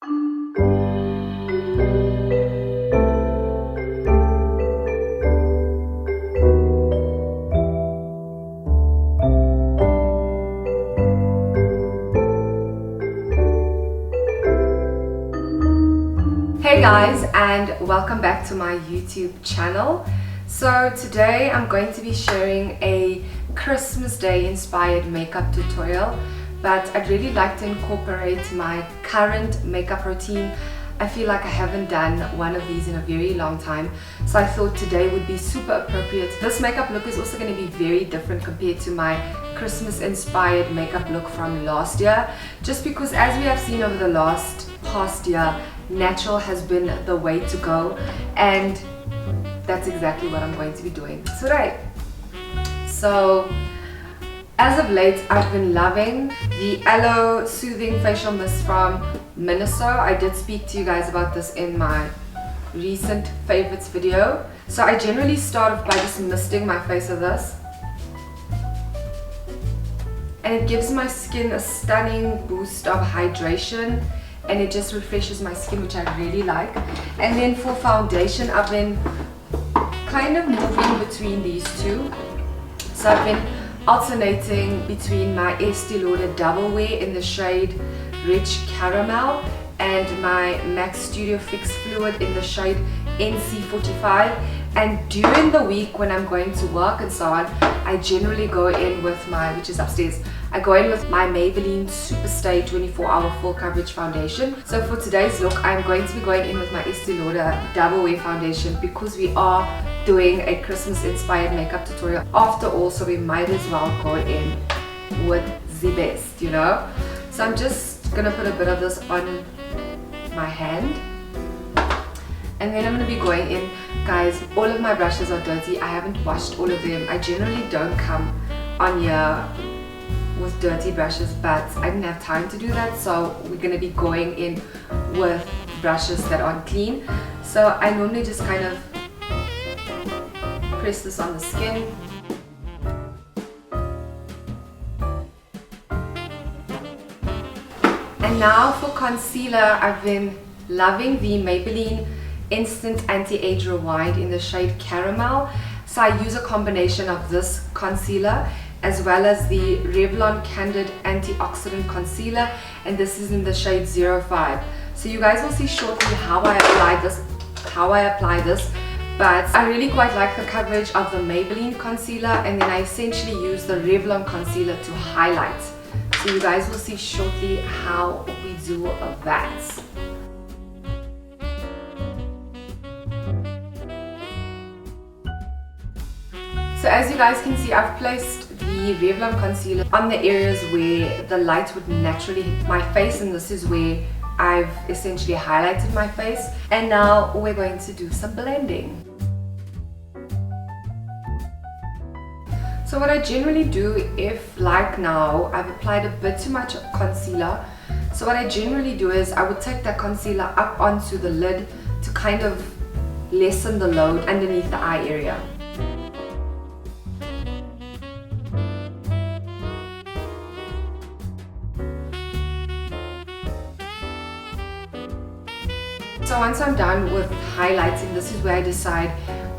Hey guys, and welcome back to my YouTube channel. So today I'm going to be sharing a Christmas Day inspired makeup tutorial, but I'd really like to incorporate my current makeup routine. I feel like I haven't done one of these in a very long time, so I thought today would be super appropriate. This makeup look is also going to be very different compared to my Christmas inspired makeup look from last year, just because as we have seen over the past year, natural has been the way to go, and that's exactly what I'm going to be doing today. So as of late, I've been loving the Aloe Soothing Facial Mist from Miniso. I did speak to you guys about this in my recent favorites video. So I generally start off by just misting my face with this, and it gives my skin a stunning boost of hydration, and it just refreshes my skin, which I really like. And then for foundation, I've been kind of moving between these two. So I've been alternating between my Estee Lauder Double Wear in the shade Rich Caramel and my MAC Studio Fix Fluid in the shade NC45. And during the week when I'm going to work and so on, I generally go in with my, which is upstairs, I go in with my Maybelline Superstay 24-hour full coverage foundation. So for today's look, I'm going to be going in with my Estee Lauder Double Wear foundation because we are doing a Christmas inspired makeup tutorial after all, so we might as well go in with the best, you know. So I'm just gonna put a bit of this on my hand, and then I'm going to be going in. Guys, all of my brushes are dirty. I haven't washed all of them. I generally don't come on here with dirty brushes, but I didn't have time to do that, so we're going to be going in with brushes that aren't clean. So I normally just kind of press this on the skin. And now for concealer, I've been loving the Maybelline Instant Anti-Age Rewind in the shade Caramel. So I use a combination of this concealer as well as the Revlon Candid Antioxidant Concealer, and this is in the shade 05. So you guys will see shortly how I apply this, but I really quite like the coverage of the Maybelline concealer, and then I essentially use the Revlon concealer to highlight. So you guys will see shortly how we do that. So as you guys can see, I've placed the Revlon concealer on the areas where the light would naturally hit my face, and this is where I've essentially highlighted my face. And now we're going to do some blending. So what I generally do, if like now I've applied a bit too much concealer, so what I generally do is I would take that concealer up onto the lid to kind of lessen the load underneath the eye area. So once I'm done with highlighting, this is where I decide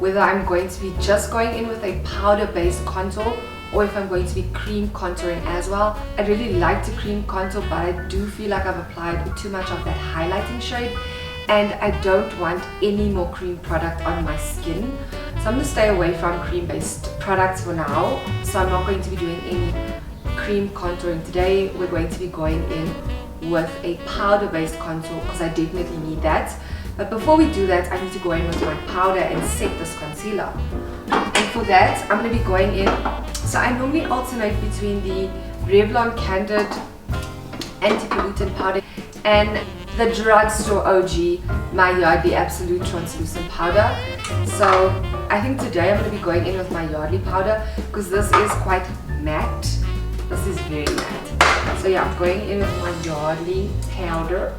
whether I'm going to be just going in with a powder based contour or if I'm going to be cream contouring as well. I really like to cream contour, but I do feel like I've applied too much of that highlighting shade, and I don't want any more cream product on my skin. So I'm going to stay away from cream based products for now. So I'm not going to be doing any cream contouring today. We're going to be going in with a powder based contour because I definitely need that. But before we do that, I need to go in with my powder and set this concealer. And for that, I'm going to be going in. So I normally alternate between the Revlon Candid Anti-Pollutant Powder and the drugstore OG, my Yardley Absolute Translucent Powder. So I think today I'm going to be going in with my Yardley powder because this is quite matte. This is very matte. So yeah, I'm going in with my Yardley powder.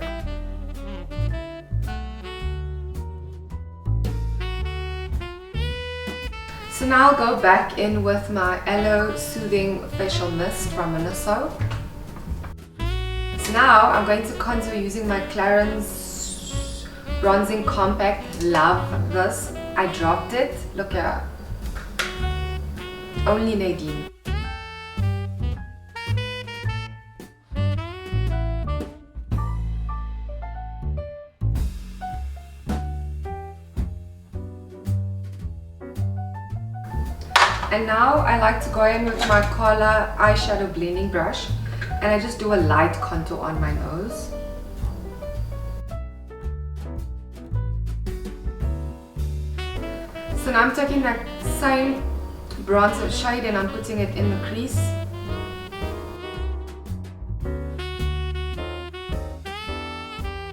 So now I'll go back in with my Aloe Soothing Facial Mist from Miniso. So now I'm going to contour using my Clarins Bronzing Compact. Love this. I dropped it. Look here. Only Nadine. And now I like to go in with my Color eyeshadow blending brush, and I just do a light contour on my nose. So now I'm taking that same bronzer shade and I'm putting it in the crease.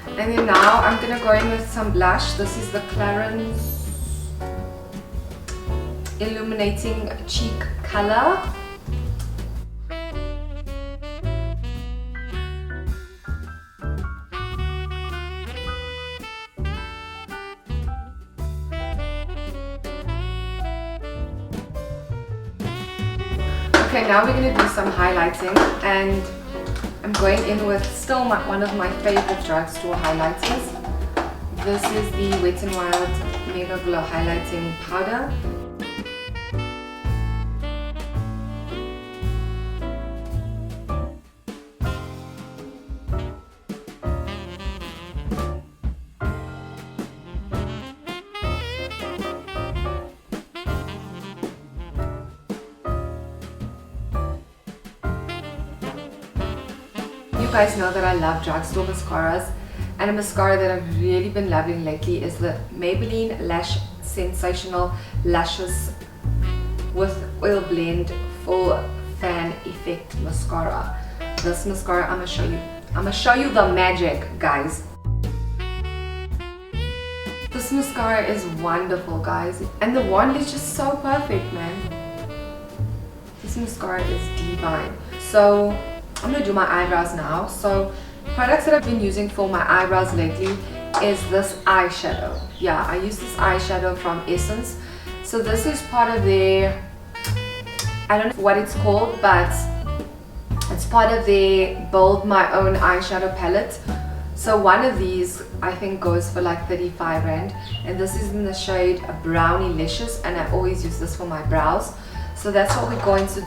And then now I'm gonna go in with some blush. This is the Clarins Illuminating Cheek Color. Okay, now we're going to do some highlighting, and I'm going in with still one of my favorite drugstore highlighters. This is the Wet n Wild Megaglo highlighting powder. You guys know that I love drugstore mascaras, and a mascara that I've really been loving lately is the Maybelline Lash Sensational Luscious with Oil Blend Full Fan Effect Mascara. This mascara, I'm gonna show you the magic, guys. This mascara is wonderful, guys, and the wand is just so perfect, man. This mascara is divine. So I'm going to do my eyebrows now. So products that I've been using for my eyebrows lately is this eyeshadow. Yeah, I use this eyeshadow from Essence. So this is part of their, I don't know what it's called, but it's part of their Build My Own eyeshadow palette. So one of these I think goes for like 35 Rand, and this is in the shade Brownie'licious, and I always use this for my brows. So that's what we're going to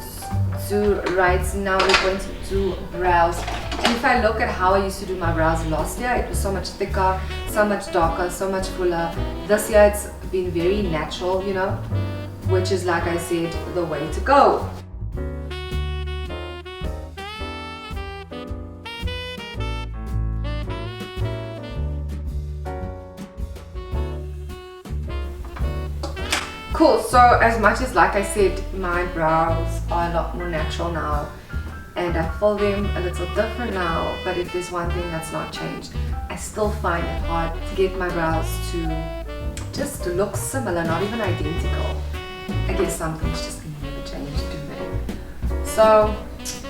do right now. We're going to do brows, and if I look at how I used to do my brows last year, it was so much thicker, so much darker, so much fuller. This year it's been very natural, you know, which is, like I said, the way to go. Cool, so as much as, like I said, my brows are a lot more natural now, and I fill them a little different now, but if there's one thing that's not changed, I still find it hard to get my brows to just look similar, not even identical. I guess some things just never change, do they? So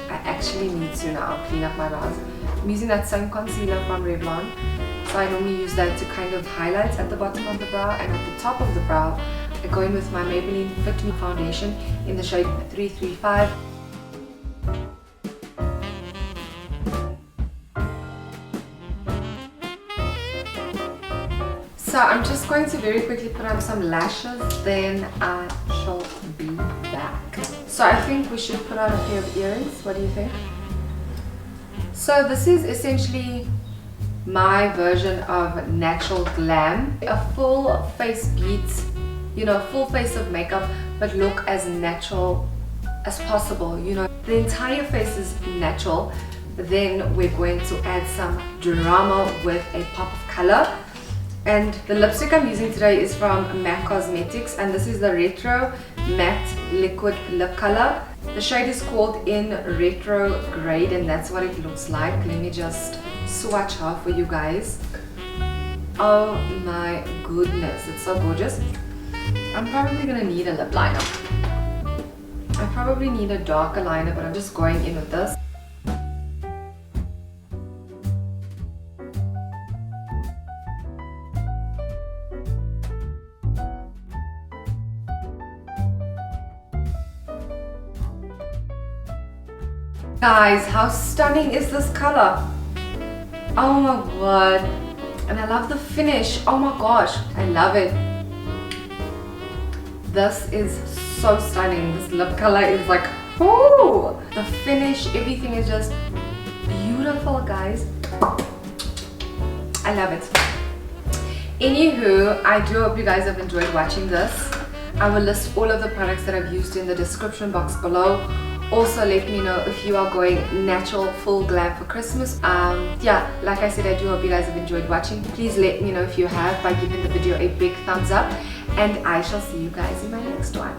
I actually need to now clean up my brows. I'm using that same concealer from Revlon. So I normally use that to kind of highlight at the bottom of the brow, and at the top of the brow I go in with my Maybelline Fit Me foundation in the shade 335. So I'm just going to very quickly put on some lashes, then I shall be back. So I think we should put on a pair of earrings. What do you think? So this is essentially my version of natural glam. A full face beat, you know, full face of makeup, but look as natural as possible. You know, the entire face is natural. Then we're going to add some drama with a pop of color. And the lipstick I'm using today is from MAC Cosmetics, and this is the Retro Matte Liquid Lip Color. The shade is called in Retrograde, and that's what it looks like. Let me just swatch her for you guys. Oh my goodness, it's so gorgeous. I'm probably gonna need a lip liner. I probably need a darker liner, but I'm just going in with this. Guys, how stunning is this color? Oh my god. And I love the finish. Oh my gosh, I love it. This is so stunning. This lip color is like, oh, the finish, everything is just beautiful, guys. I love it. Anywho, I do hope you guys have enjoyed watching this. I will list all of the products that I've used in the description box below. Also, let me know if you are going natural full glam for Christmas. Yeah, like I said, I do hope you guys have enjoyed watching. Please let me know if you have by giving the video a big thumbs up, and I shall see you guys in my next one.